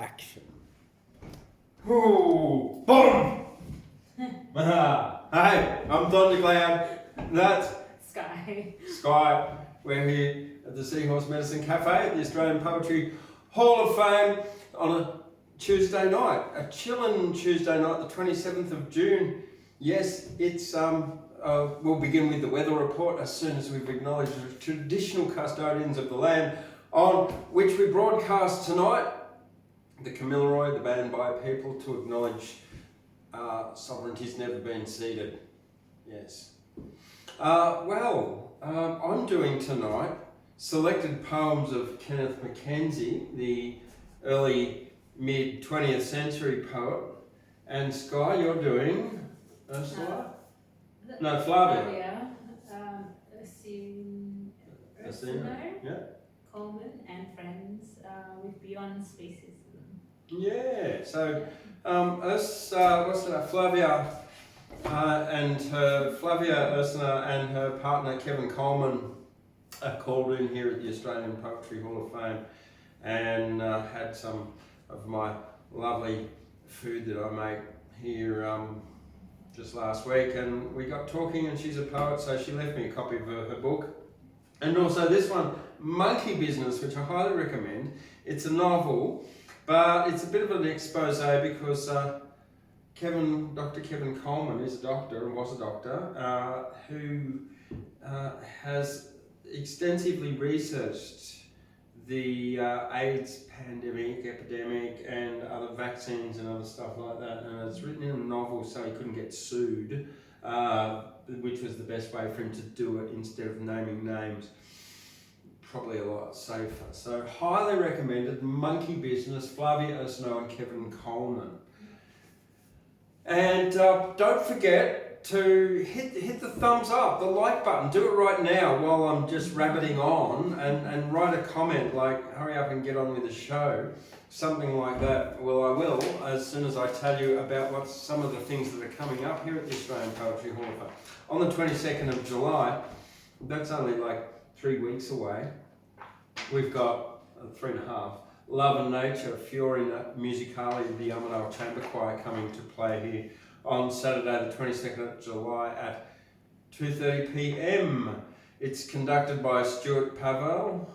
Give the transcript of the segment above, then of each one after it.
Action. Ooh, boom! Hey, I'm Thundercloud. That's Skye. Skye. We're here at the Seahorse Medicine Cafe at the Australian Poetry Hall of Fame on a Tuesday night, a Chillin Tuesday night, the 27th of June. Yes, it's we'll begin with the weather report as soon as we've acknowledged the traditional custodians of the land on which we broadcast tonight. The Kamilaroi, the band by people, to acknowledge sovereignty's never been ceded. Yes. I'm doing tonight selected poems of Kenneth MacKenzie, the early mid 20th century poet, and Skye, you're doing Ursula? No, Falvia. Ursino Coleman and friends with Beyond Speciesism. Yeah, so Falvia Ursino and her partner Kevin Coleman are called in here at the Australian Poetry Hall of Fame and had some of my lovely food that I make here just last week, and we got talking, and she's a poet, so she left me a copy of her book, and also this one, Monkey Business, which I highly recommend. It's a novel, but it's a bit of an expose because Dr. Kevin Coleman is a doctor and was a doctor who has extensively researched the AIDS pandemic, epidemic, and other vaccines and other stuff like that. And it's written in a novel so he couldn't get sued, which was the best way for him to do it instead of naming names. Probably a lot safer. So highly recommended, Monkey Business, Falvia Ursino and Kevin Coleman. And don't forget to hit the thumbs up, the like button. Do it right now while I'm just rabbiting on, and write a comment like, hurry up and get on with the show. Something like that. Well, I will, as soon as I tell you about what some of the things that are coming up here at the Australian Poetry Hall of Fame. On the 22nd of July, that's only like 3 weeks away, we've got 3.5. Love and Nature, Fiorina Musicali, the Armadale Chamber Choir, coming to play here on Saturday the 22nd of July at 2:30 p.m. It's conducted by Stuart Pavel,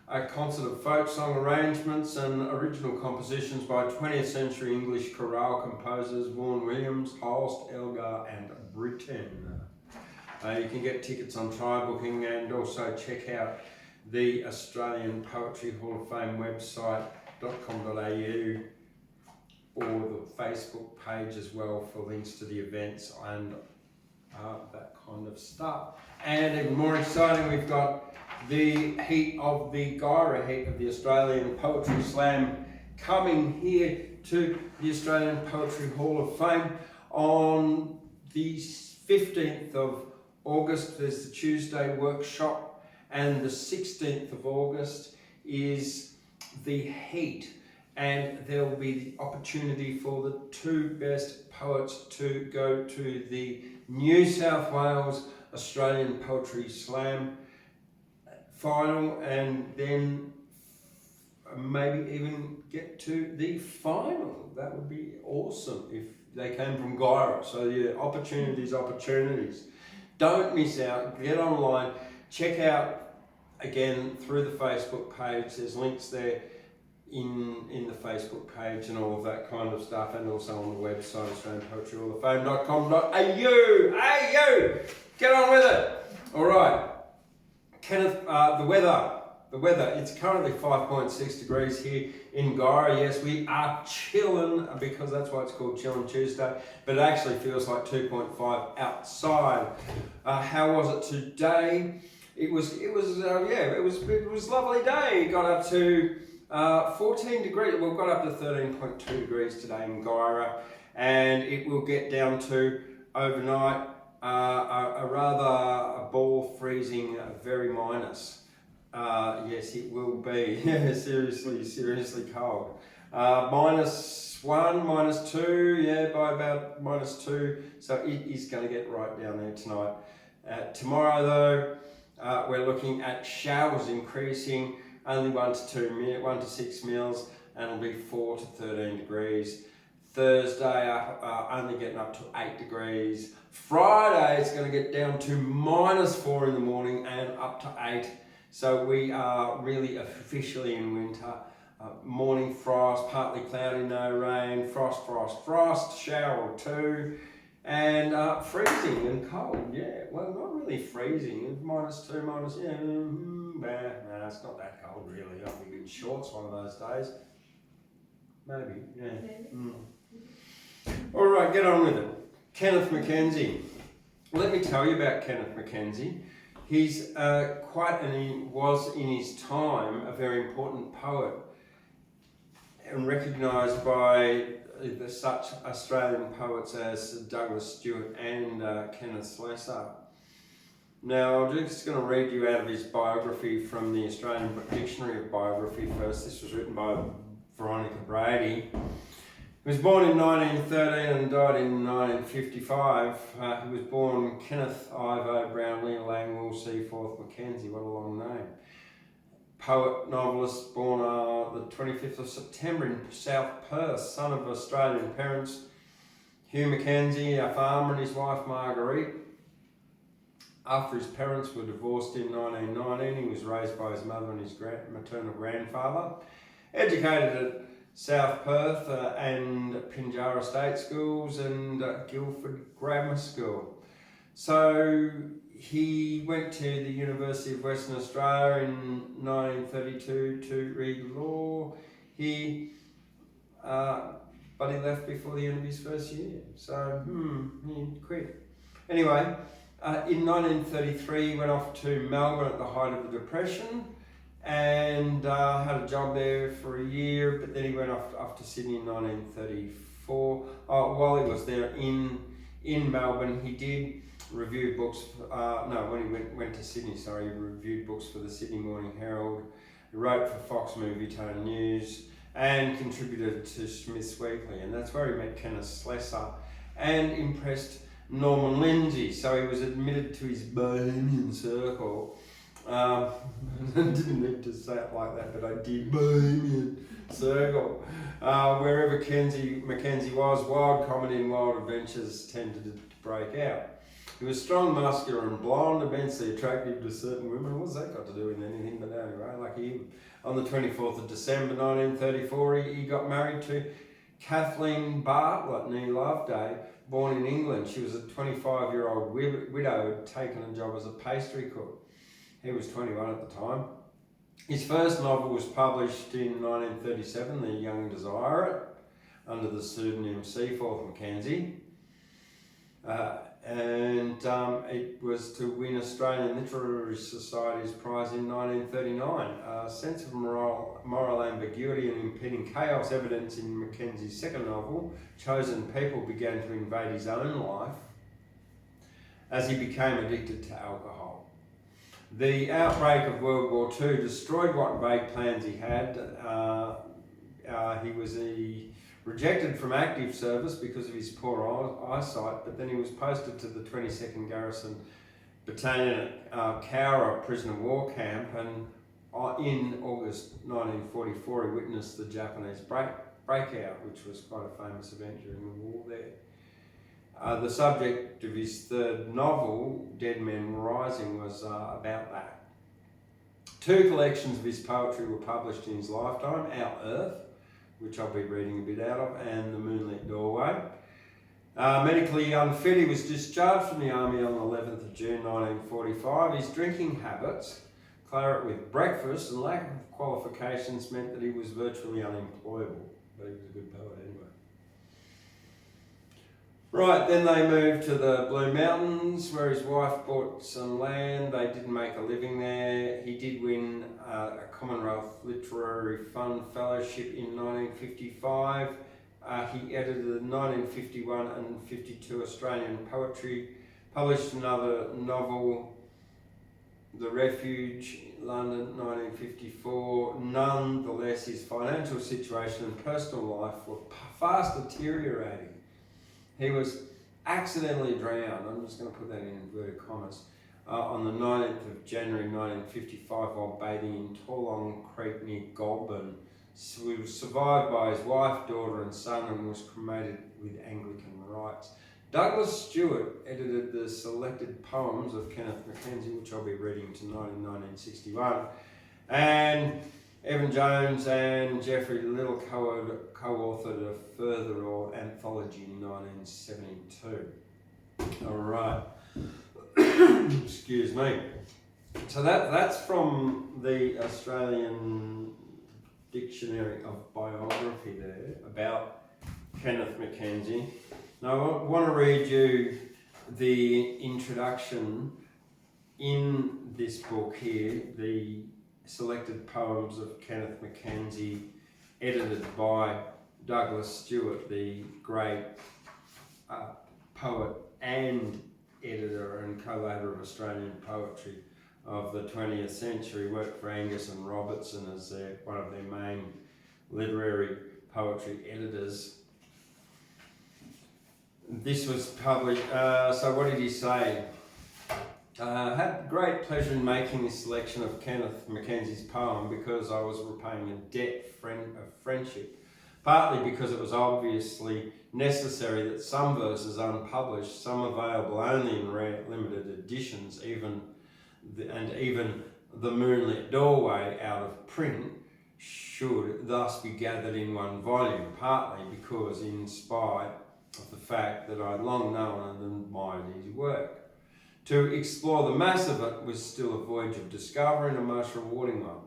a concert of folk song arrangements and original compositions by 20th century English chorale composers Vaughan Williams, Holst, Elgar and Britten. You can get tickets on try booking, and also check out the Australian Poetry Hall of Fame website .com.au or the Facebook page as well for links to the events and that kind of stuff. And even more exciting, we've got the heat of the Gyra heat of the Australian Poetry Slam coming here to the Australian Poetry Hall of Fame on the 15th of August. There's the Tuesday workshop, and the 16th of August is the heat, and there will be the opportunity for the 2 best poets to go to the New South Wales Australian Poetry Slam final, and then maybe even get to the final. That would be awesome if they came from Gyra. So yeah, opportunities. Don't miss out. Get online. Check out again through the Facebook page. There's links there in the Facebook page and all of that kind of stuff, and also on the website AustralianPoetryHallOfFame.com.au. Get on with it. All right, Kenneth. The weather. It's currently 5.6 degrees here in Gyra. Yes, we are chilling because that's why it's called Chillin Tuesday. But it actually feels like 2.5 outside. How was it today? It was a lovely day. It got up to 14 degrees. Well, got up to 13.2 degrees today in Gyra, and it will get down to overnight a ball freezing, very minus. Yes, it will be. seriously cold. -1, -2, by about -2. So it is going to get right down there tonight. Tomorrow, though, we're looking at showers increasing only 1 to 6 mils, and it'll be 4 to 13 degrees. Thursday only getting up to 8 degrees. Friday it's going to get down to -4 in the morning and up to 8. So we are really officially in winter. Morning frost, partly cloudy, no rain, frost, shower or two, and freezing and cold. Yeah, well, not really freezing. It's -2, nah, it's not that cold really. I'll be in shorts one of those days. Maybe, yeah. All right, get on with it. Kenneth MacKenzie. Let me tell you about Kenneth MacKenzie. He's he was in his time a very important poet and recognised by such Australian poets as Douglas Stewart and Kenneth Slessor. Now, I'm just going to read you out of his biography from the Australian Dictionary of Biography first. This was written by Veronica Brady. He was born in 1913 and died in 1955. He was born Kenneth Ivo Brownlee Langwell Seaforth MacKenzie. What a long name. Poet, novelist, born the 25th of September in South Perth, son of Australian parents, Hugh MacKenzie, a farmer, and his wife Marguerite. After his parents were divorced in 1919, he was raised by his mother and his maternal grandfather. Educated at South Perth and Pinjarra State Schools and Guildford Grammar School. So he went to the University of Western Australia in 1932 to read law. But he left before the end of his first year. So he quit. Anyway, in 1933 he went off to Melbourne at the height of the Depression and had a job there for a year, but then he went off to Sydney in 1934. While he was there in Melbourne, he did review books, when he went to Sydney, he reviewed books for the Sydney Morning Herald, he wrote for Fox Movie Tone News, and contributed to Smith's Weekly, and that's where he met Kenneth Slessor and impressed Norman Lindsay, so he was admitted to his Bohemian circle. I didn't need to say it like that, but I did. Bohemian circle. Wherever MacKenzie was, wild comedy and wild adventures tended to break out. He was strong, muscular and blonde, immensely attractive to certain women. What's that got to do with anything? But anyway, like him. On the 24th of December 1934, he got married to Kathleen Bartlett nee Loveday, born in England. She was a 25-year-old widow who had taken a job as a pastry cook. He was 21 at the time. His first novel was published in 1937, The Young Desire It, under the pseudonym Seaforth MacKenzie. It was to win Australian Literary Society's prize in 1939. A sense of moral ambiguity and impending chaos evidence in Mackenzie's second novel, Chosen People, began to invade his own life as he became addicted to alcohol. The outbreak of World War II destroyed what vague plans he had. He was rejected from active service because of his poor eyesight, but then he was posted to the 22nd Garrison Battalion at Cowra Prisoner of War Camp, and in August 1944 he witnessed the Japanese breakout, which was quite a famous event during the war there. The subject of his third novel, Dead Men Rising, was about that. Two collections of his poetry were published in his lifetime, Our Earth, which I'll be reading a bit out of, and The Moonlit Doorway. Medically unfit, he was discharged from the army on the 11th of June 1945. His drinking habits, claret with breakfast, and lack of qualifications meant that he was virtually unemployable, but he was a good poet anyway. Right, then they moved to the Blue Mountains, where his wife bought some land. They didn't make a living there. He did win a Commonwealth Literary Fund Fellowship in 1955. He edited the 1951 and 52 Australian poetry, published another novel, The Refuge, London, 1954. Nonetheless, his financial situation and personal life were fast deteriorating. He was accidentally drowned, I'm just going to put that in inverted commas, on the 19th of January 1955 while bathing in Torlong Creek near Goulburn, He was survived by his wife, daughter and son and was cremated with Anglican rites. Douglas Stewart edited the selected poems of Kenneth MacKenzie, which I'll be reading tonight in 1961. And Evan Jones and Geoffrey Little co-authored a further anthology in 1972. All right. Excuse me. So that's from the Australian Dictionary of Biography there about Kenneth MacKenzie. Now I want to read you the introduction in this book here, the selected poems of Kenneth MacKenzie, edited by Douglas Stewart, the great poet and editor and collator of Australian poetry of the 20th century. Worked for Angus and Robertson as one of their main literary poetry editors. This was published, so what did he say? Had great pleasure in making this selection of Kenneth MacKenzie's poem because I was repaying a debt of friendship, partly because it was obviously necessary that some verses unpublished, some available only in rare limited editions, even the Moonlit Doorway out of print, should thus be gathered in one volume, partly because in spite of the fact that I'd long known and admired his work. To explore the mass of it was still a voyage of discovery and a most rewarding one.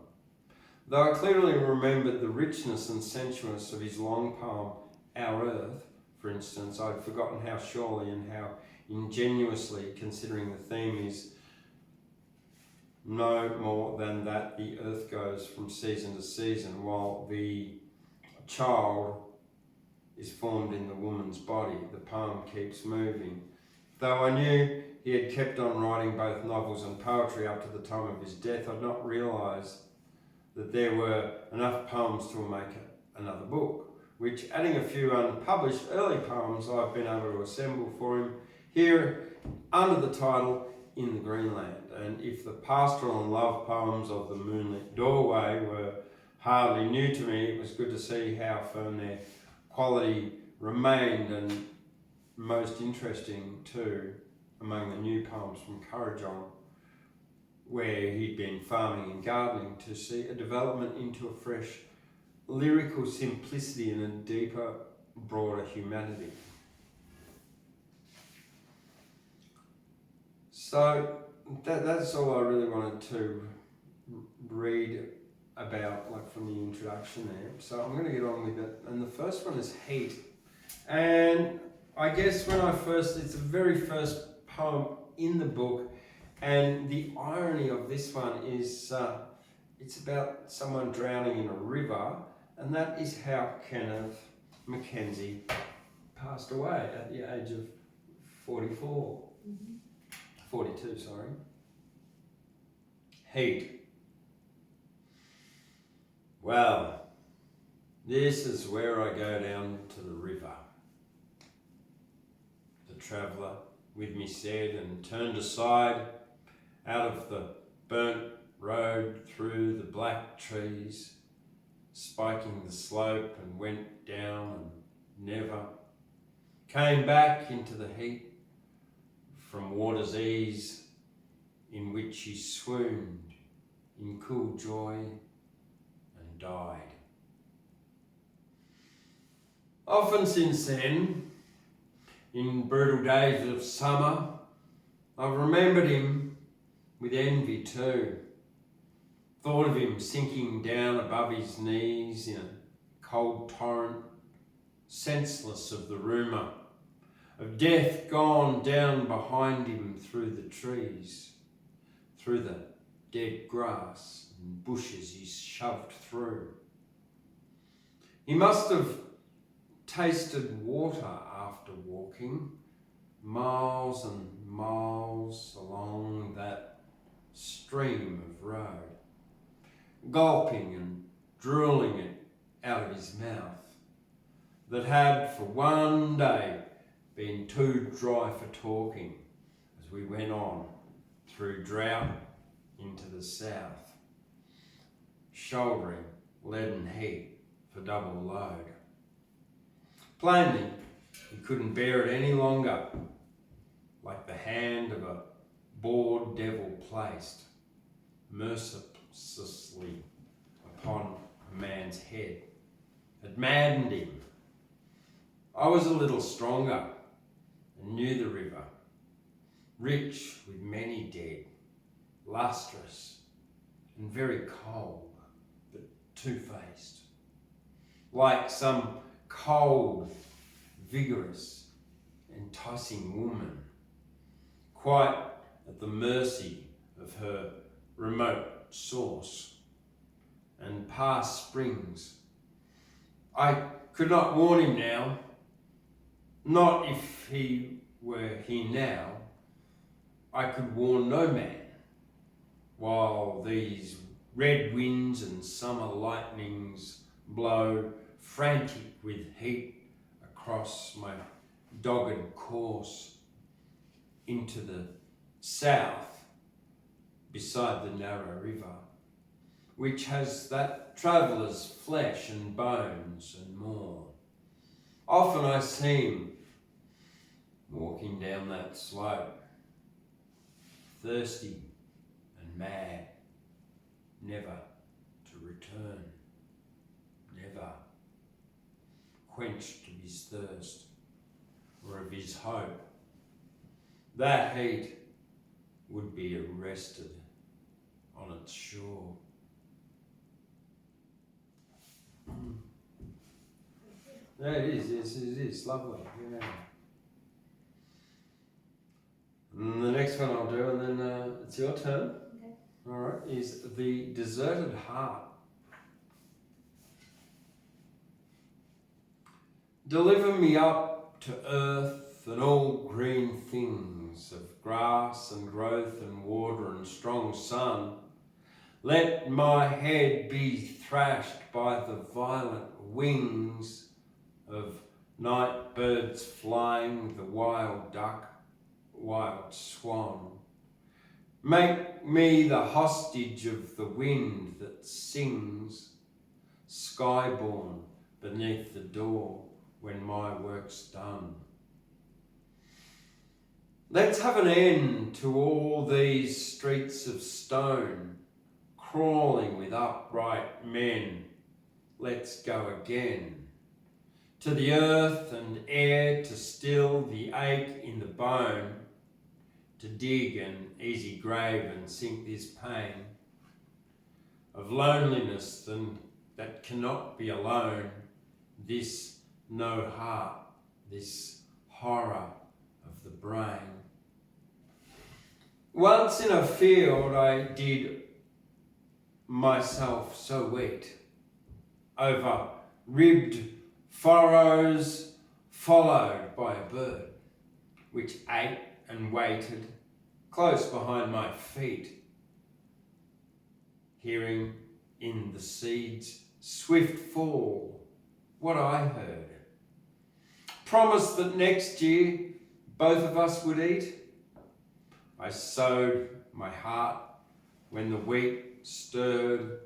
Though I clearly remembered the richness and sensuousness of his long poem, Our Earth, for instance, I'd forgotten how surely and how ingenuously, considering the theme is no more than that the earth goes from season to season while the child is formed in the woman's body. The poem keeps moving. Though I knew he had kept on writing both novels and poetry up to the time of his death, I'd not realised that there were enough poems to make another book, which, adding a few unpublished early poems, I've been able to assemble for him here under the title In the Greenland. And if the pastoral and love poems of the Moonlit Doorway were hardly new to me, it was good to see how firm their quality remained, and most interesting too among the new poems from Currajong, where he'd been farming and gardening, to see a development into a fresh lyrical simplicity and a deeper, broader humanity. So that's all I really wanted to read about, like from the introduction there. So I'm going to get on with it. And the first one is Heat. And I guess it's the very first poem in the book, and the irony of this one is it's about someone drowning in a river, and that is how Kenneth MacKenzie passed away at the age of 44. 42, sorry. Heat. Well, this is where I go down to the river. The traveller with me said, and turned aside out of the burnt road through the black trees, spiking the slope, and went down and never came back into the heat from water's ease, in which he swooned in cool joy and died. Often since then, in brutal days of summer, I've remembered him with envy too. Thought of him sinking down above his knees in a cold torrent, senseless of the rumour of death gone down behind him through the trees, through the dead grass and bushes he shoved through. He must have tasted water after walking miles and miles along that stream of road, gulping and drooling it out of his mouth that had for one day been too dry for talking as we went on through drought into the south, shouldering leaden heat for double load. Plainly, he couldn't bear it any longer, like the hand of a bored devil placed mercilessly upon a man's head. It maddened him. I was a little stronger and knew the river, rich with many dead, lustrous and very cold, but two-faced, like some cold, vigorous, enticing woman, quite at the mercy of her remote source and past springs. I could not warn him now, not if he were here now. I could warn no man, while these red winds and summer lightnings blow frantic with heat across my dogged course into the south beside the narrow river, which has that traveller's flesh and bones and more. Often I see him walking down that slope, thirsty and mad, never to return, never quenched of his thirst or of his hope. That heat would be arrested on its shore. Yeah, it is. Yes, it is. Lovely. Yeah. And the next one I'll do, and then it's your turn. Okay. All right. Is The Deserted Heart. Deliver me up to earth and all green things of grass and growth and water and strong sun. Let my head be thrashed by the violent wings of night birds flying, the wild duck, wild swan. Make me the hostage of the wind that sings, skyborn beneath the door when my work's done. Let's have an end to all these streets of stone, crawling with upright men. Let's go again to the earth and air to still the ache in the bone, to dig an easy grave and sink this pain of loneliness that cannot be alone, this no heart, this horror of the brain. Once in a field I did myself so wet, over ribbed furrows followed by a bird, which ate and waited close behind my feet, hearing in the seed's swift fall what I heard. Promised that next year both of us would eat. I sowed my heart when the wheat stirred,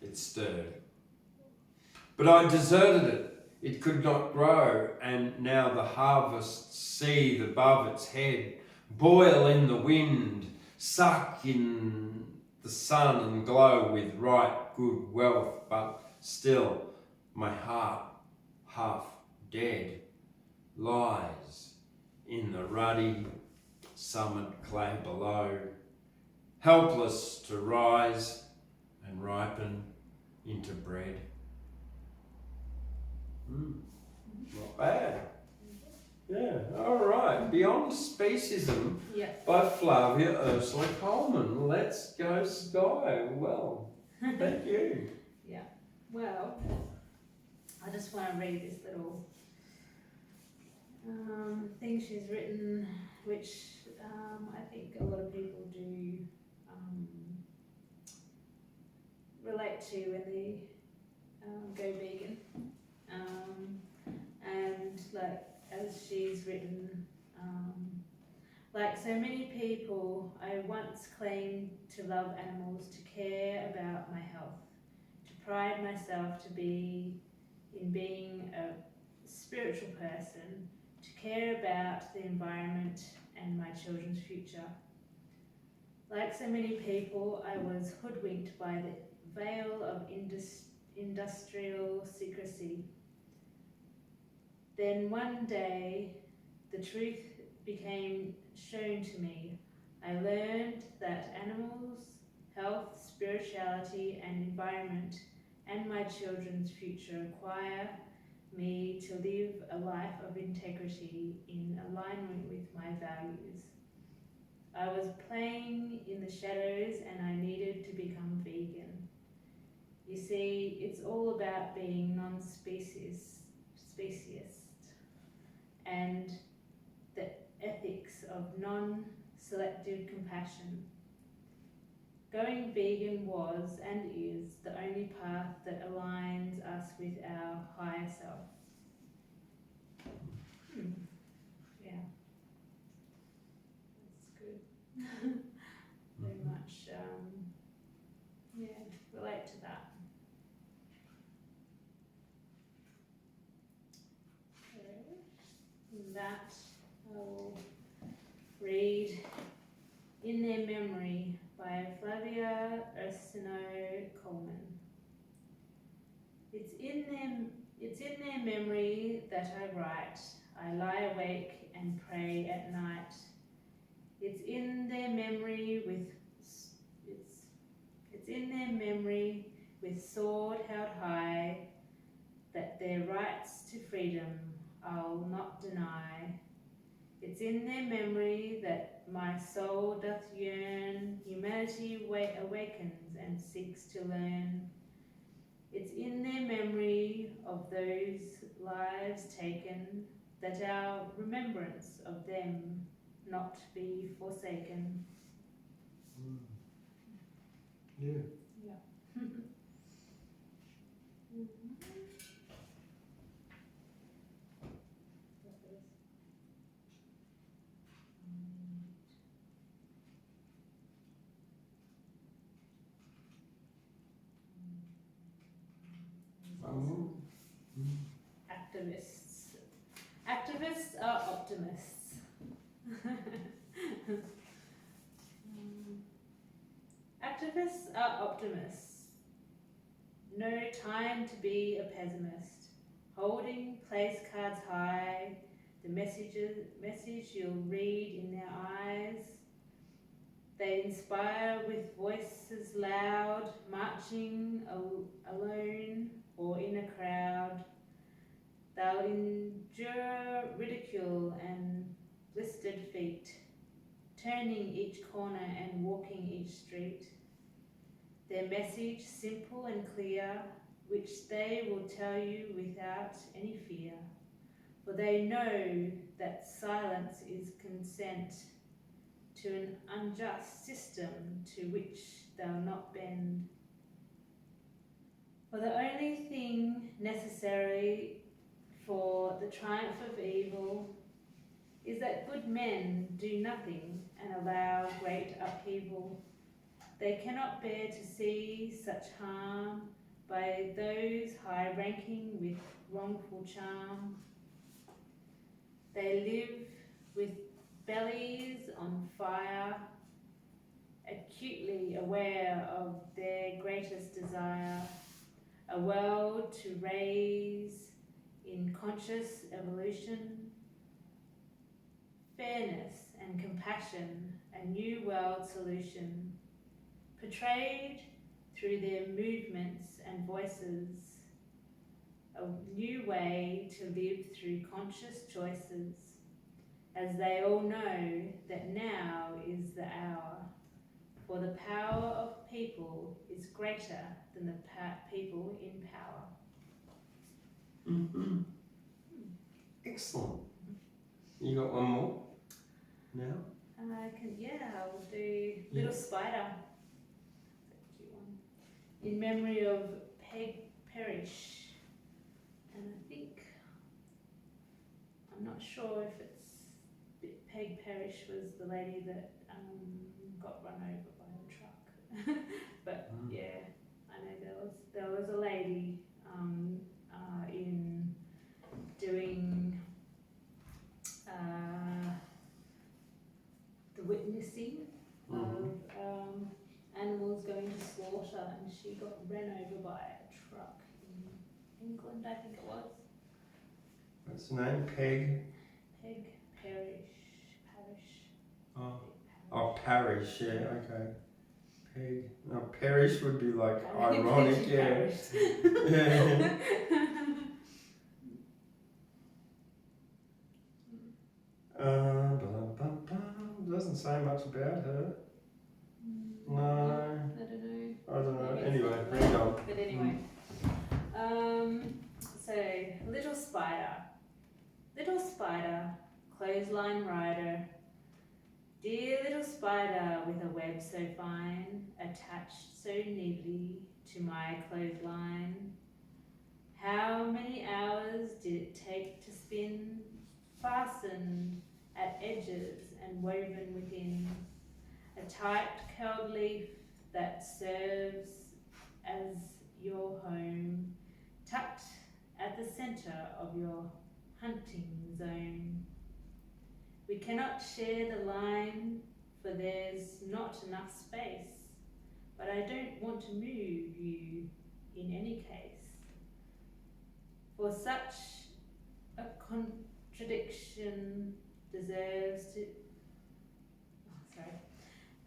it stirred. But I deserted it. It could not grow, and now the harvests seethe above its head, boil in the wind, suck in the sun and glow with right good wealth, but still my heart, half dead, lies in the ruddy summered clay below, helpless to rise and ripen into bread. Not bad. Yeah, all right. Beyond Speciesism by Falvia Ursino Coleman. Let's go, Skye. Well, thank you. Yeah. Well, I just want to read this little thing she's written, which I think a lot of people do relate to when they go vegan. And like, as she's written, like so many people, I once claimed to love animals, to care about my health, to pride myself to be in being a spiritual person to care about the environment and my children's future. Like so many people, I was hoodwinked by the veil of industrial secrecy. Then one day, the truth became shown to me. I learned that animals, health, spirituality, and environment, and my children's future require me to live a life of integrity in alignment with my values. I was playing in the shadows and I needed to become vegan. You see, it's all about being non-speciesist and the ethics of non-selective compassion. Going vegan was and is the only path that aligns us with our higher self. Yeah. That's good. Very much, relate to that. So, that I will read In Their Memory by Falvia Ursino Coleman. It's in their memory that I write. I lie awake and pray at night. It's in their memory with sword held high that their rights to freedom I'll not deny. It's in their memory that my soul doth yearn, humanity awakens and seeks to learn. It's in their memory of those lives taken that our remembrance of them not be forsaken. Yeah. Yeah. Activists are optimists. Activists are optimists. No time to be a pessimist. Holding place cards high, the message you'll read in their eyes. They inspire with voices loud, marching alone or in a crowd. They'll endure ridicule and blistered feet, turning each corner and walking each street. Their message simple and clear, which they will tell you without any fear. For they know that silence is consent to an unjust system to which they'll not bend. For the only thing necessary for the triumph of evil is that good men do nothing and allow great upheaval. They cannot bear to see such harm by those high-ranking with wrongful charm. They live with bellies on fire, acutely aware of their greatest desire, a world to raise in conscious evolution, fairness and compassion, a new world solution, portrayed through their movements and voices, a new way to live through conscious choices, as they all know that now is the hour, for the power of people is greater than the people in power. Mm-hmm. Excellent. You got one more now? I will do Little Spider. In memory of Peg Parrish. And I think, I'm not sure if it's, Peg Parrish was the lady that got run over by a truck. But yeah, I know there was a lady in Scotland, I think it was. What's the name? Peg? Parish. Oh, parish, yeah, okay. Peg. No, parish would be like ironic, yeah. Yeah. Doesn't say much about her. No. I don't know. Anyway, read on. But anyway. So, little spider, clothesline rider, dear little spider with a web so fine, attached so neatly to my clothesline. How many hours did it take to spin, fastened at edges and woven within, a tight curled leaf that serves as your home, tucked at the centre of your hunting zone. We cannot share the line, for there's not enough space, but I don't want to move you in any case. For such a contradiction deserves to...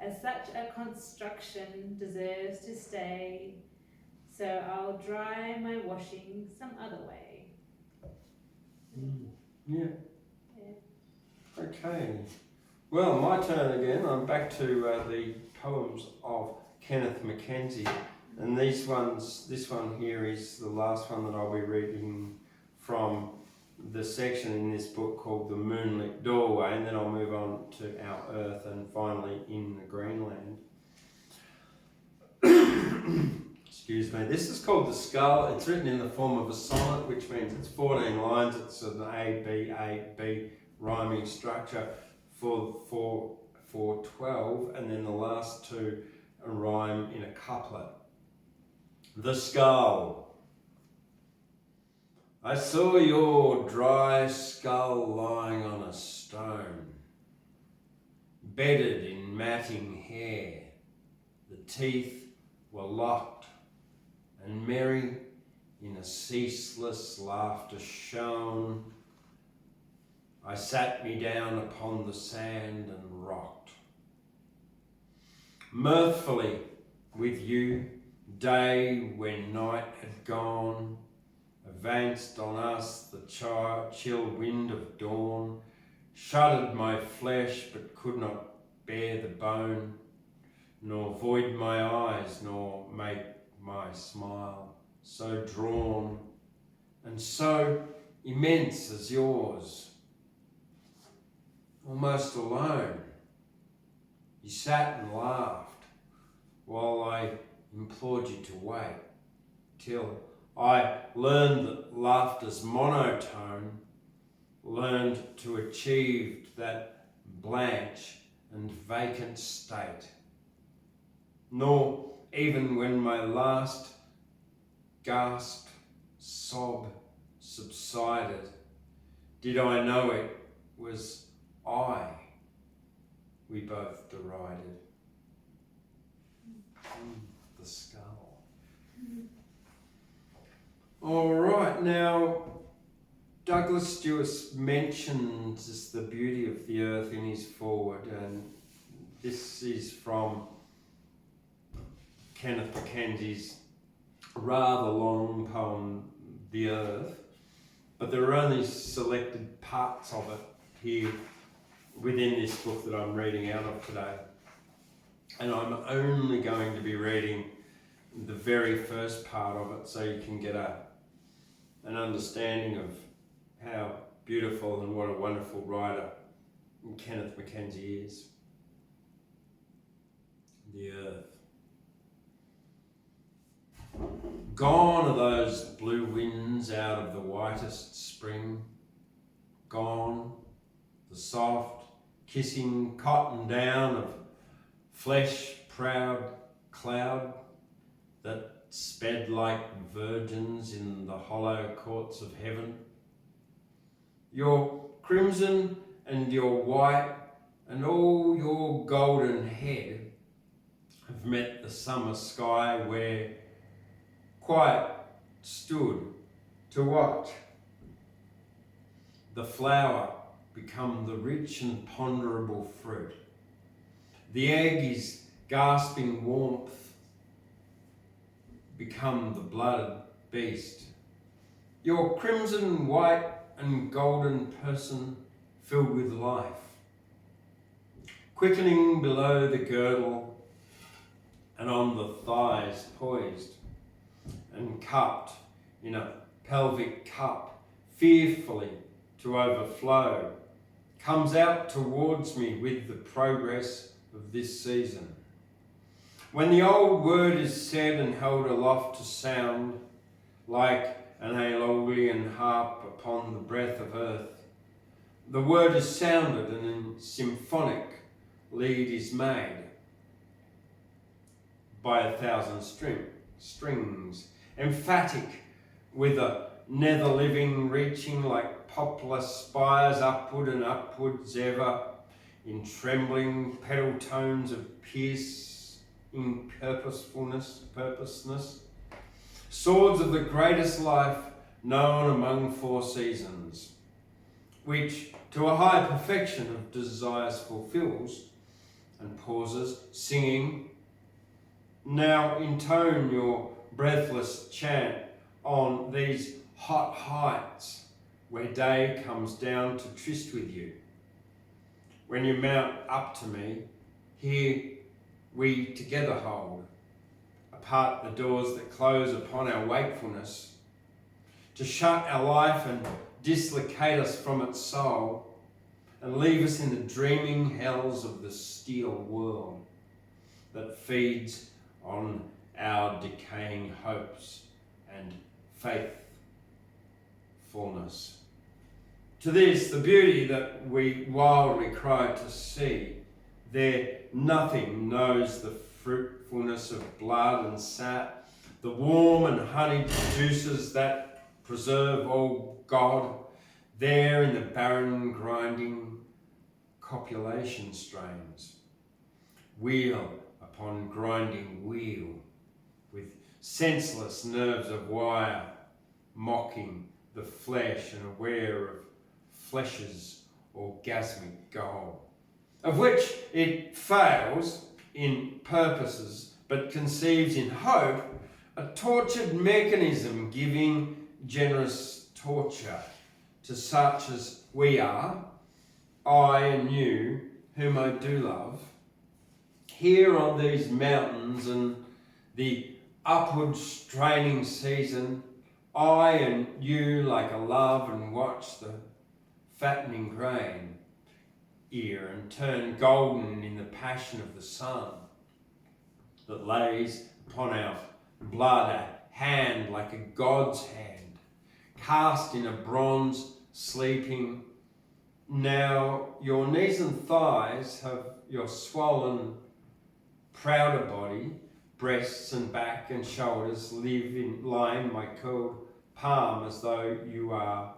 As such a construction deserves to stay, so I'll dry my washing some other way. Yeah. Okay. Well, my turn again. I'm back to the poems of Kenneth MacKenzie, and this one here is the last one that I'll be reading from the section in this book called The Moonlit Doorway, and then I'll move on to Our Earth and finally In the Greenland. Excuse me. This is called The Skull. It's written in the form of a sonnet, which means it's 14 lines. It's an A-B rhyming structure for 12, and then the last two rhyme in a couplet. The Skull. I saw your dry skull lying on a stone, bedded in matting hair. The teeth were locked, and merry in a ceaseless laughter shone. I sat me down upon the sand and rocked. Mirthfully with you, day when night had gone, advanced on us the chill wind of dawn, shuddered my flesh but could not bear the bone, nor void my eyes, nor make my smile so drawn and so immense as yours. Almost alone, you sat and laughed while I implored you to wait, till I learned that laughter's monotone, learned to achieve that blanch and vacant state. Nor even when my last gasped sob subsided, did I know it was I we both derided. The skull. All right, now Douglas Stewart mentions the beauty of the earth in his foreword, and this is from Kenneth MacKenzie's rather long poem, The Earth, but there are only selected parts of it here within this book that I'm reading out of today. And I'm only going to be reading the very first part of it so you can get an understanding of how beautiful and what a wonderful writer Kenneth MacKenzie is. The Earth. Gone are those blue winds out of the whitest spring. Gone the soft, kissing cotton down of flesh-proud cloud that sped like virgins in the hollow courts of heaven. Your crimson and your white and all your golden head have met the summer sky where quiet stood To what? The flower become the rich and ponderable fruit. The egg is gasping warmth, become the blooded beast. Your crimson, white and golden person filled with life, quickening below the girdle and on the thighs poised and cupped in a pelvic cup, fearfully to overflow, comes out towards me with the progress of this season. When the old word is said and held aloft to sound, like an Aeolian harp upon the breath of earth, the word is sounded and in symphonic lead is made by 1,000 strings, emphatic with a nether living reaching like poplar spires upward and upwards ever, in trembling pedal tones of piercing purposeness, swords of the greatest life known among 4 seasons, which to a high perfection of desires fulfills, and pauses, singing, now intone your breathless chant on these hot heights where day comes down to tryst with you. When you mount up to me, here we together hold, apart the doors that close upon our wakefulness, to shut our life and dislocate us from its soul, and leave us in the dreaming hells of the steel world that feeds on our decaying hopes and faithfulness. To this, the beauty that we wildly cry to see, there nothing knows the fruitfulness of blood and sap, the warm and honeyed juices that preserve all God, there in the barren grinding copulation strains, wheel upon grinding wheel, with senseless nerves of wire, mocking the flesh and aware of flesh's orgasmic goal, of which it fails in purposes, but conceives in hope a tortured mechanism giving generous torture to such as we are, I and you, whom I do love, here on these mountains and the upward straining season, I and you like a love and watch the fattening grain ear and turn golden in the passion of the sun that lays upon our blood a hand like a god's hand, cast in a bronze sleeping. Now your knees and thighs have your swollen, prouder body, breasts and back and shoulders lie in my curled palm as though you are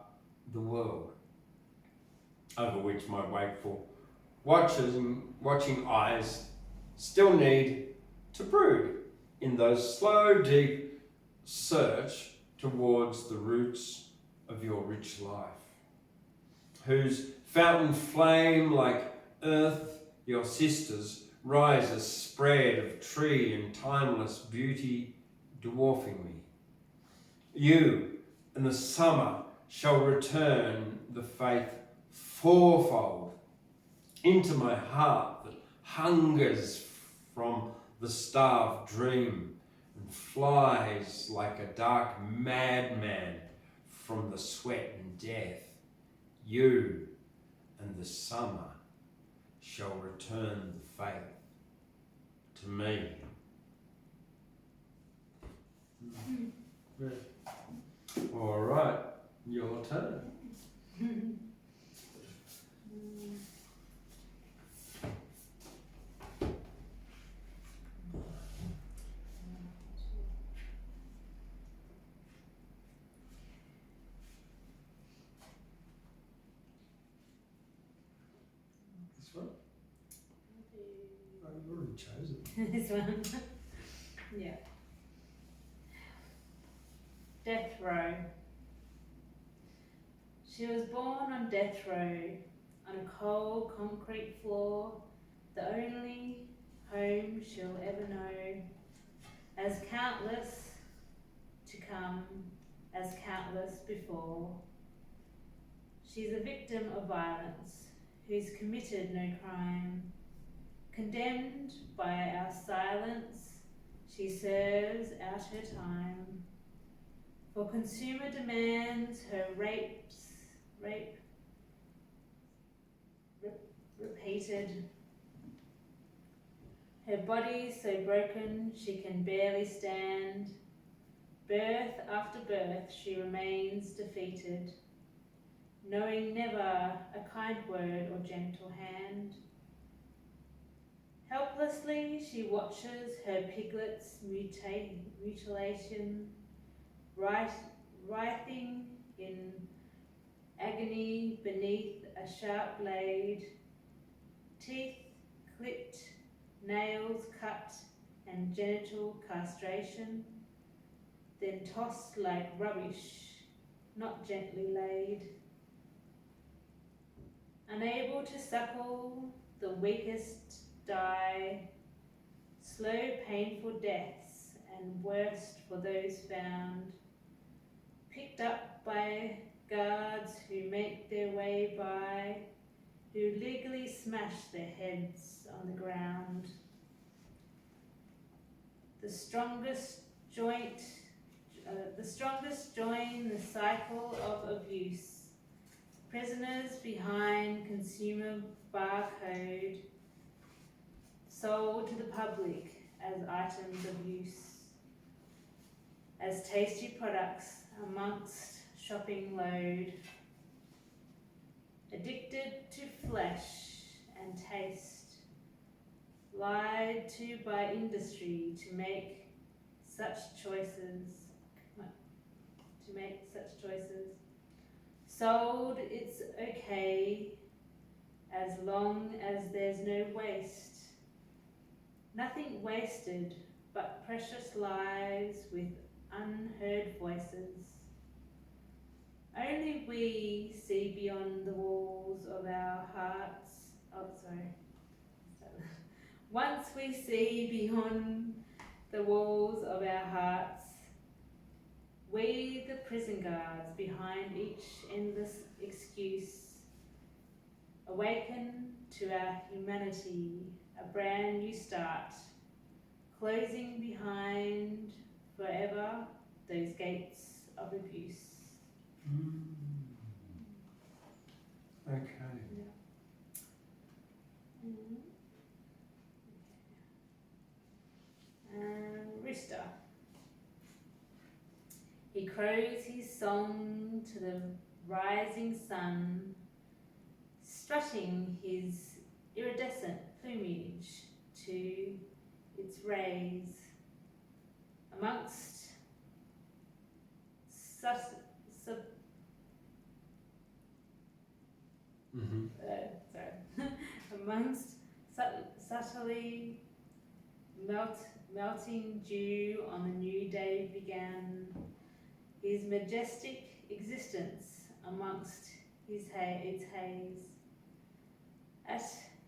the world, over which my wakeful watching eyes still need to brood in those slow, deep search towards the roots of your rich life, whose fountain flame like earth, your sisters, rises spread of tree and timeless beauty dwarfing me. You and the summer shall return the faith fourfold into my heart that hungers from the starved dream and flies like a dark madman from the sweat and death. You and the summer shall return the faith to me. All right, your turn. This one? I've already chosen. This one. Yeah. Death row. She was born on death row, on a cold concrete floor, the only home she'll ever know, as countless to come, as countless before. She's a victim of violence, who's committed no crime. Condemned by our silence, she serves out her time. For consumer demands, her rape repeated. Her body so broken she can barely stand. Birth after birth she remains defeated, knowing never a kind word or gentle hand. Helplessly she watches her piglet's mutilation, writhing in agony beneath a sharp blade, teeth clipped, nails cut, and genital castration, then tossed like rubbish, not gently laid. Unable to suckle, the weakest die, slow painful deaths, and worst for those found, picked up by guards who make their way by, who legally smash their heads on the ground. The strongest join the cycle of abuse. Prisoners behind consumer barcode, sold to the public as items of use, as tasty products amongst shopping load, addicted to flesh and taste, lied to by industry to make such choices, sold it's okay as long as there's no waste, nothing wasted but precious lives with unheard voices. Only we see beyond the walls of our hearts. Once we see beyond the walls of our hearts, we the prison guards behind each endless excuse, awaken to our humanity, a brand new start, closing behind forever those gates of abuse. Okay. Yeah. Rooster. He crows his song to the rising sun, strutting his iridescent plumage to its rays, amongst amongst subtly melting dew on the new day began his majestic existence amongst its haze. At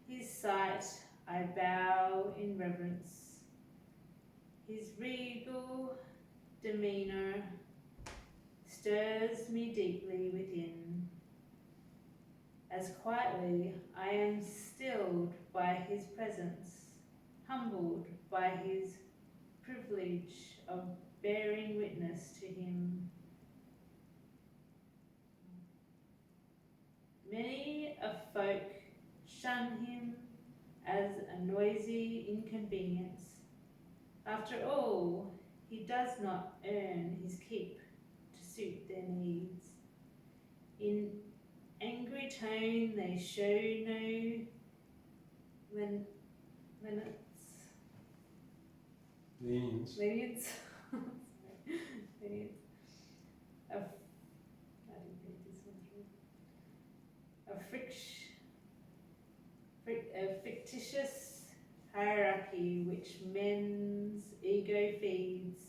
his sight I bow in reverence. His regal demeanour stirs me deeply within. As quietly I am stilled by his presence, humbled by his privilege of bearing witness to him. Many a folk shun him as a noisy inconvenience. After all, he does not earn his keep to suit their needs. In angry tone they show no lenience. A fictitious hierarchy which men's ego feeds.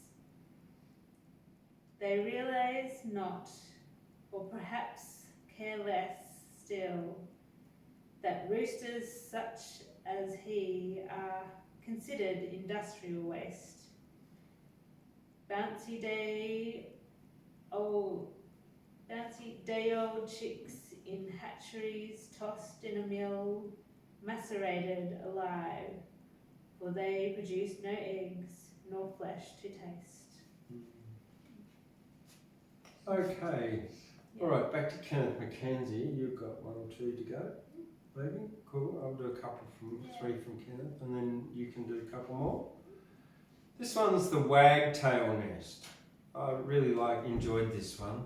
They realize not, or perhaps care less still that roosters such as he are considered industrial waste. Bouncy day old chicks in hatcheries tossed in a mill, macerated alive, for they produce no eggs nor flesh to taste. Okay. All right, back to Kenneth MacKenzie. You've got one or two to go, maybe? Cool. I'll do a couple three from Kenneth, and then you can do a couple more. This one's the wagtail nest. I really enjoyed this one.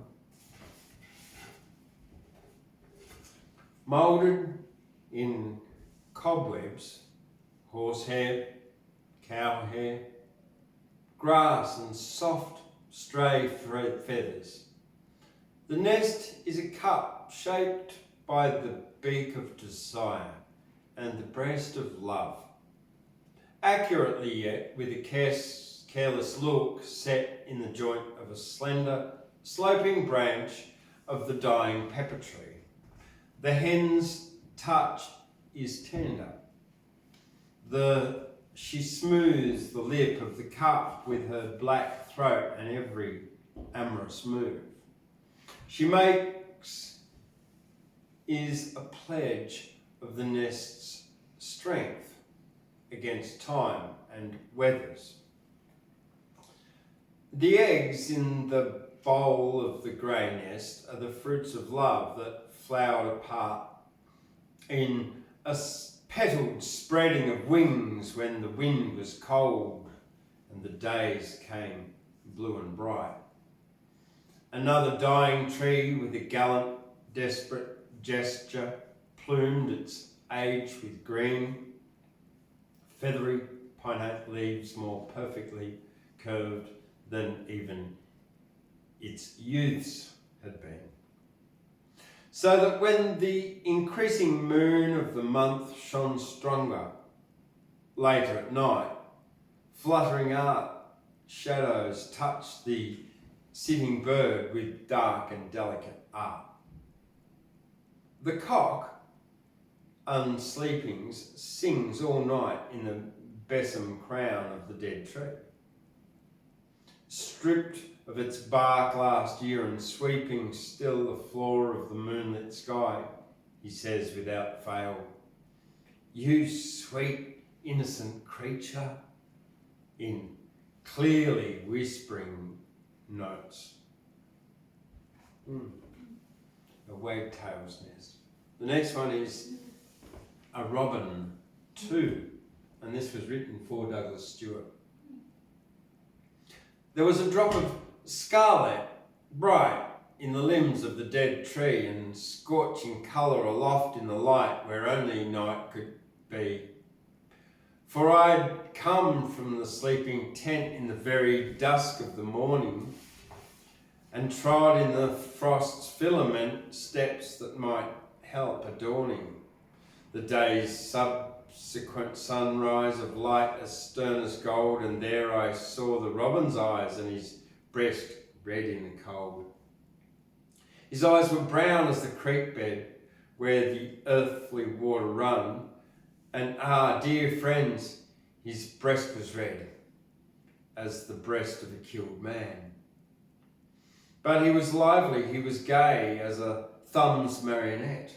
Moulded in cobwebs, horsehair, cow hair, grass and soft stray feathers. The nest is a cup shaped by the beak of desire and the breast of love. Accurately yet, with a careless look set in the joint of a slender, sloping branch of the dying pepper tree. The hen's touch is tender. She smooths the lip of the cup with her black throat and every amorous move. She makes is a pledge of the nest's strength against time and weathers. The eggs in the bowl of the grey nest are the fruits of love that flowered apart in a petalled spreading of wings when the wind was cold and the days came blue and bright. Another dying tree with a gallant, desperate gesture plumed its age with green, feathery pinnate leaves more perfectly curved than even its youths had been. So that when the increasing moon of the month shone stronger, later at night, fluttering art shadows touched the sitting bird with dark and delicate art. The cock, unsleepings, sings all night in the besom crown of the dead tree. Stripped of its bark last year and sweeping still the floor of the moonlit sky, he says without fail, "You sweet, innocent creature," in clearly whispering notes. A wagtail's nest. The next one is A Robin 2, and this was written for Douglas Stewart. There was a drop of scarlet, bright, in the limbs of the dead tree, and scorching colour aloft in the light where only night could be. For I'd come from the sleeping tent in the very dusk of the morning, and trod in the frost's filament steps that might help adorning the day's subsequent sunrise of light as stern as gold, and there I saw the robin's eyes and his breast red in the cold. His eyes were brown as the creek bed where the earthly water run, and dear friends, his breast was red as the breast of a killed man. But he was lively, he was gay as a thumb's marionette.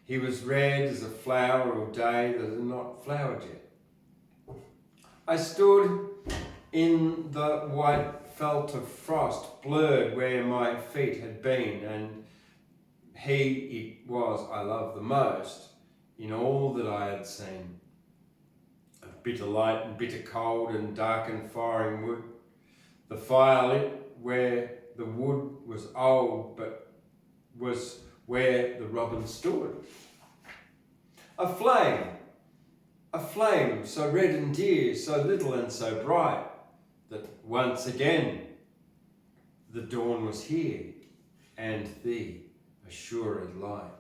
He was red as a flower of day that had not flowered yet. I stood in the white felt of frost, blurred where my feet had been, and he it was I loved the most in all that I had seen. Of bitter light and bitter cold and dark and firing wood, the fire lit where the wood was old, but was where the robin stood. A flame so red and dear, so little and so bright, that once again the dawn was here, and the assured light.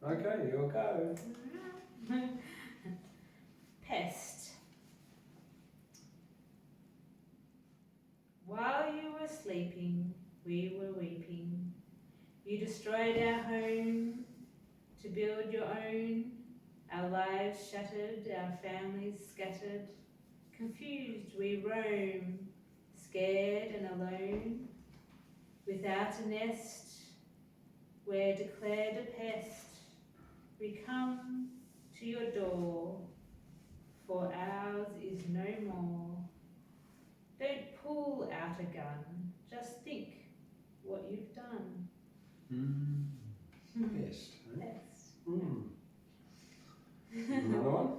Okay, you'll go. Pest. While you were sleeping, we were weeping. You destroyed our home to build your own. Our lives shattered, our families scattered. Confused we roam, scared and alone. Without a nest, we're declared a pest. We come to your door, for ours is no more. Don't pull out a gun, just think what you've done. Best. Eh? Best. Another one?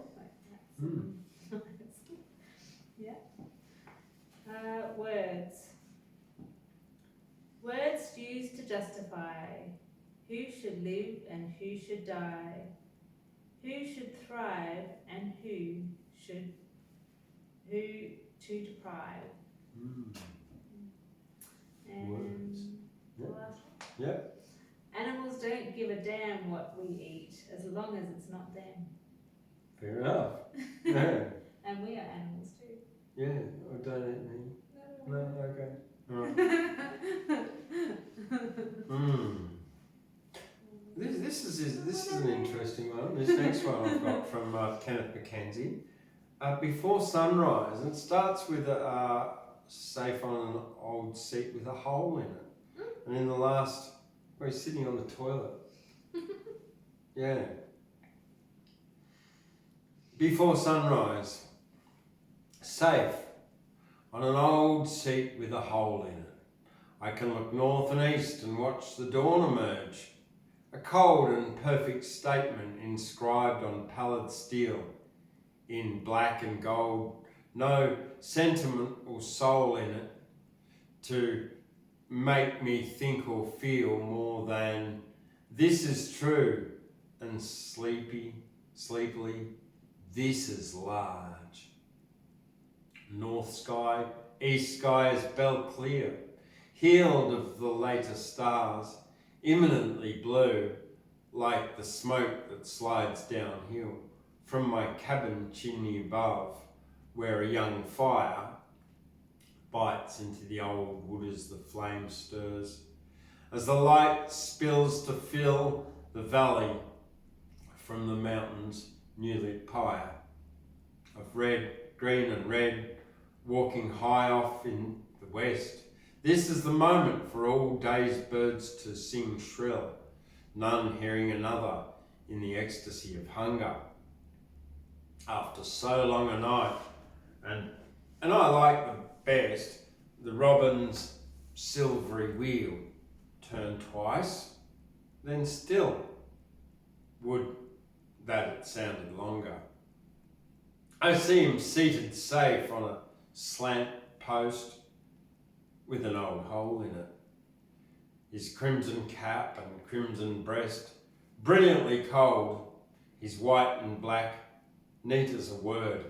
Yeah. Words. Words used to justify who should live and who should die, who should thrive and who to deprive. And Words. the Yep. last one. Yep. Animals don't give a damn what we eat as long as it's not them. Fair enough. Yeah. And we are animals too. Yeah. I don't eat me. No. Okay. All right. This is an interesting one. This next one I've got from Kenneth MacKenzie. Before sunrise, and it starts with a safe on an old seat with a hole in it, and in the last, where he's sitting on the toilet. Yeah. Before sunrise, safe on an old seat with a hole in it. I can look north and east and watch the dawn emerge. A cold and perfect statement inscribed on pallid steel in black and gold. No sentiment or soul in it to make me think or feel more than this is true, and sleepily, this is large. North sky, east sky is bell clear, healed of the later stars, imminently blue, like the smoke that slides downhill from my cabin chimney above, where a young fire bites into the old wood as the flame stirs, as the light spills to fill the valley from the mountain's new-lit pyre of red, green and red, walking high off in the west. This is the moment for all day's birds to sing shrill, none hearing another in the ecstasy of hunger. After so long a night, and I like the best, the robin's silvery wheel turn twice, then still. Would that it sounded longer. I see him seated safe on a slant post with an old hole in it. His crimson cap and crimson breast, brilliantly cold, his white and black, neat as a word.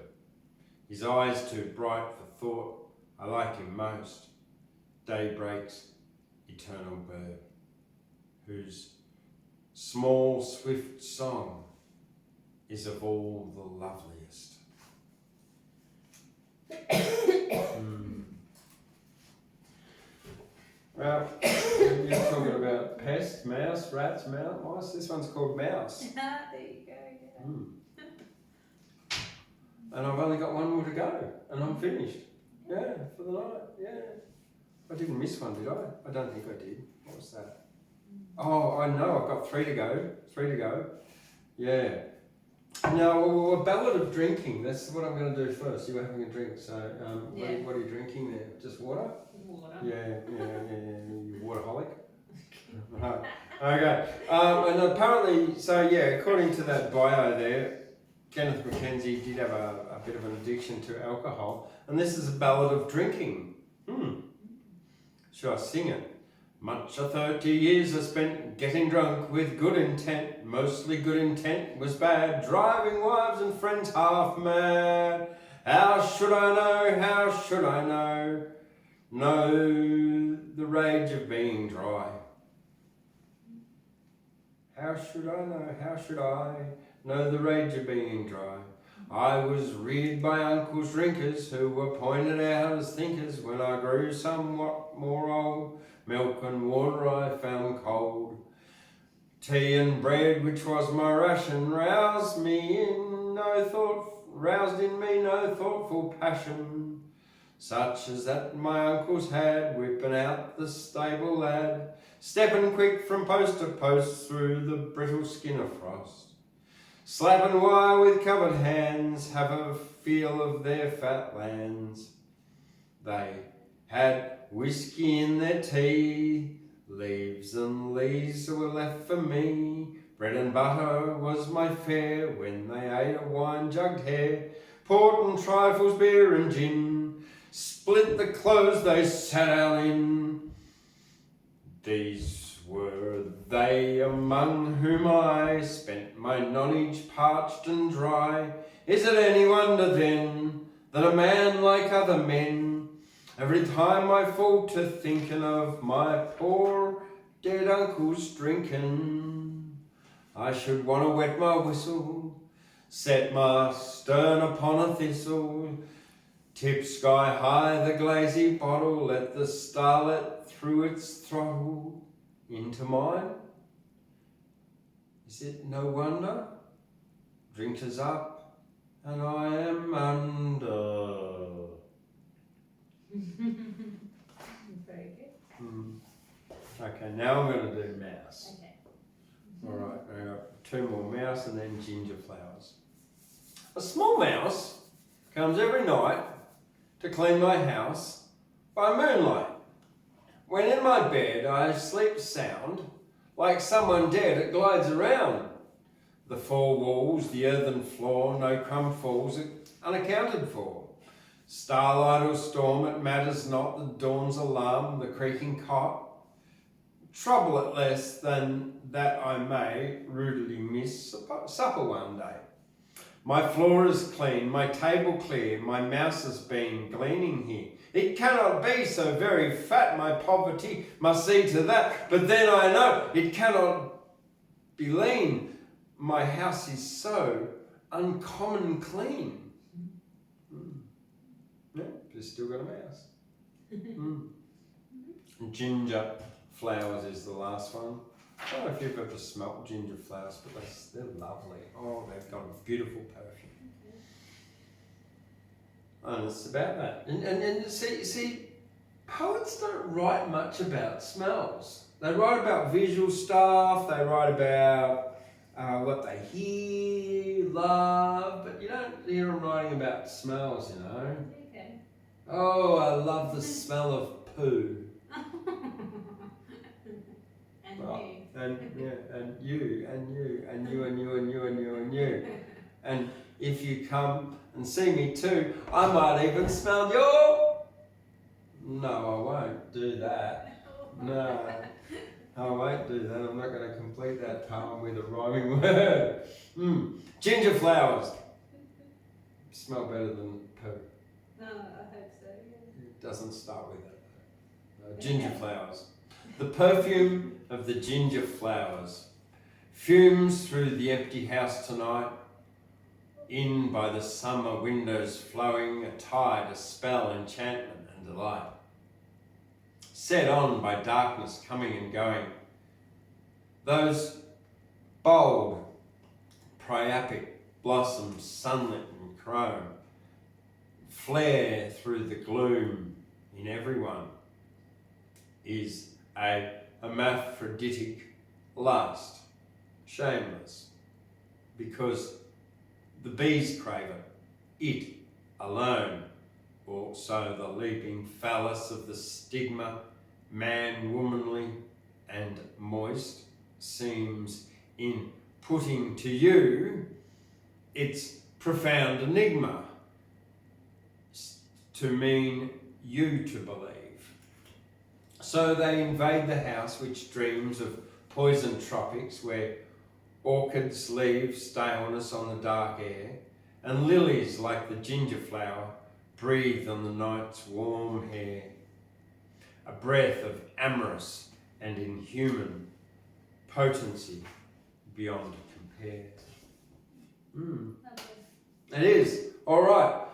His eyes too bright for thought, I like him most. Daybreak's eternal bird, whose small swift song is of all the loveliest. Well, you're talking about pest, mouse, rats, mouse. This one's called mouse. There you go, yeah. And I've only got one more to go, and I'm finished. Yeah, for the night. Yeah. I didn't miss one, did I? I don't think I did. What was that? Oh, I know. I've got 3 to go. Yeah. Now, a ballad of drinking. That's what I'm going to do first. You were having a drink, so what are you drinking there? Just water? Water. Yeah. You waterholic. Right. Okay. And apparently, so yeah, according to that bio there, Kenneth MacKenzie did have a bit of an addiction to alcohol, and this is a ballad of drinking. Should I sing it? Much of 30 years I spent getting drunk with good intent. Mostly good intent was bad, driving wives and friends half mad. How should I know? Know the rage of being dry. How should I know the rage of being dry? I was reared by uncles drinkers who were pointed out as thinkers when I grew somewhat more old. Milk and water I found cold. Tea and bread, which was my ration, roused in me no thoughtful passion, such as that my uncles had, whipping out the stable lad, stepping quick from post to post through the brittle skin of frost, slapping wire with covered hands, have a feel of their fat lands. They had whiskey in their tea, leaves and leaves were left for me. Bread and butter was my fare when they ate a wine-jugged hare. Port and trifles, beer and gin, split the clothes they sat out in. These were they among whom I spent my nonage parched and dry. Is it any wonder then that a man like other men, every time I fall to thinking of my poor dead uncle's drinking, I should want to wet my whistle, set my stern upon a thistle, tip sky high the glazy bottle, let the starlet through its throttle into mine? Is it no wonder? Drinkers up and I am under. Very good. Okay, now I'm going to do mouse. Okay. Alright, I got two more mouse and then ginger flowers. A small mouse comes every night to clean my house by moonlight. When in my bed I sleep sound, like someone dead it glides around. The four walls, the earthen floor, no crumb falls unaccounted for. Starlight or storm, it matters not, the dawn's alarm, the creaking cot. Trouble it less than that I may rudely miss supper one day. My floor is clean, my table clear, my mouse has been gleaning here. It cannot be so very fat, my poverty must see to that. But then I know it cannot be lean, my house is so uncommon clean. Yeah, just still got a mouse. Ginger flowers is the last one. I don't know if you've ever smelt ginger flowers, but they're lovely. Oh, they've got a beautiful perfume. And it's about that. And see, poets don't write much about smells. They write about visual stuff, they write about what they hear, love, but you don't hear them writing about smells, you know. Okay. Oh, I love the smell of poo. And Right. you. And you. And if you come and see me too, I might even smell your... No, I won't do that. No, I won't do that. I'm not going to complete that poem with a rhyming word. Ginger flowers. Smell better than poo. No, I hope so. Yeah. It doesn't start with that. No, ginger flowers. The perfume of the ginger flowers fumes through the empty house tonight, in by the summer windows flowing, a tide, a spell, enchantment and delight. Set on by darkness coming and going, those bold, priapic blossoms, sunlit and chrome, flare through the gloom in everyone, is a hermaphroditic lust, shameless, because the bees crave it alone, or so the leaping phallus of the stigma, man womanly and moist, seems in putting to you its profound enigma, to mean you to believe. So they invade the house which dreams of poison tropics, where orchids leave staleness on the dark air, and lilies like the ginger flower breathe on the night's warm hair. A breath of amorous and inhuman potency beyond compare. It is. All right.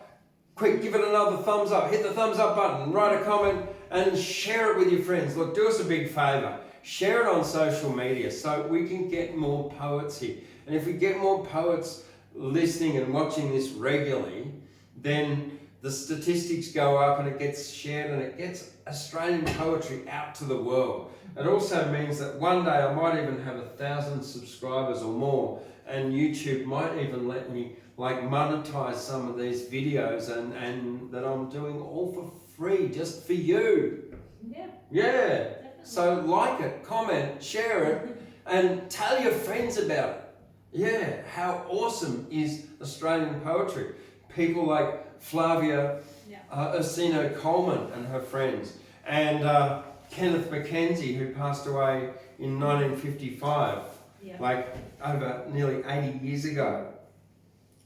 Quick, give it another thumbs up. Hit the thumbs up button. Write a comment And share it with your friends. Look, do us a big favour. Share it on social media so we can get more poets here. And if we get more poets listening and watching this regularly, then the statistics go up and it gets shared and it gets Australian poetry out to the world. It also means that one day I might even have 1,000 subscribers or more, and YouTube might even let me like monetize some of these videos and that I'm doing all for free just for you. Yeah. Yeah. Definitely. So like it, comment, share it, and tell your friends about it. Yeah, how awesome is Australian poetry? People like Falvia Ursino Coleman and her friends, and Kenneth MacKenzie, who passed away in 1955, like over nearly 80 years ago.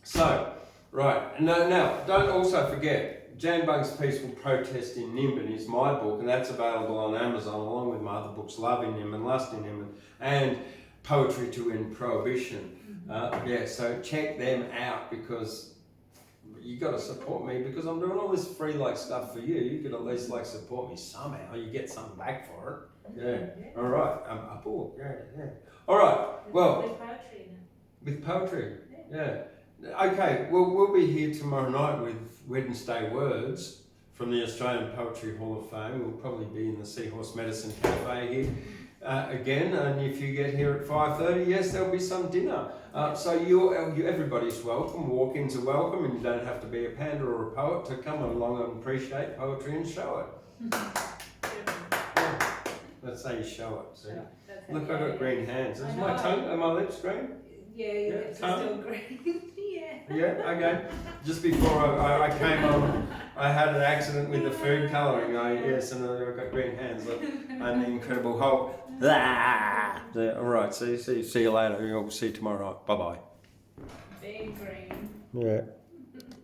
So, right, now don't also forget, Jan Bug's Peaceful Protest in Nimbin is my book, and that's available on Amazon along with my other books, Love in Nimbin, Lust in Nimbin, and Poetry to End Prohibition. So check them out, because you got to support me, because I'm doing all this free like stuff for you. You could at least like support me somehow. You get something back for it. Yeah. All right. A book. Yeah. All right. Well. With poetry. With poetry. Yeah. Okay. Well, we'll be here tomorrow night with Wednesday Words from the Australian Poetry Hall of Fame. We'll probably be in the Seahorse Medicine Cafe here again. And if you get here at 5:30, yes, there'll be some dinner. So you everybody's welcome. Walk-ins are welcome, and you don't have to be a panda or a poet to come along and appreciate poetry and show it. Let's say you show it. See? Look, I've got green hands. Is my tongue, are my lips green? Yeah, your lips are still green. Yeah, okay. Just before I came on, I had an accident with the food colouring. And I've got green hands. Look, I'm the Incredible Hulk. All right, see you later. We'll see you tomorrow night. Bye-bye. Being green. Yeah.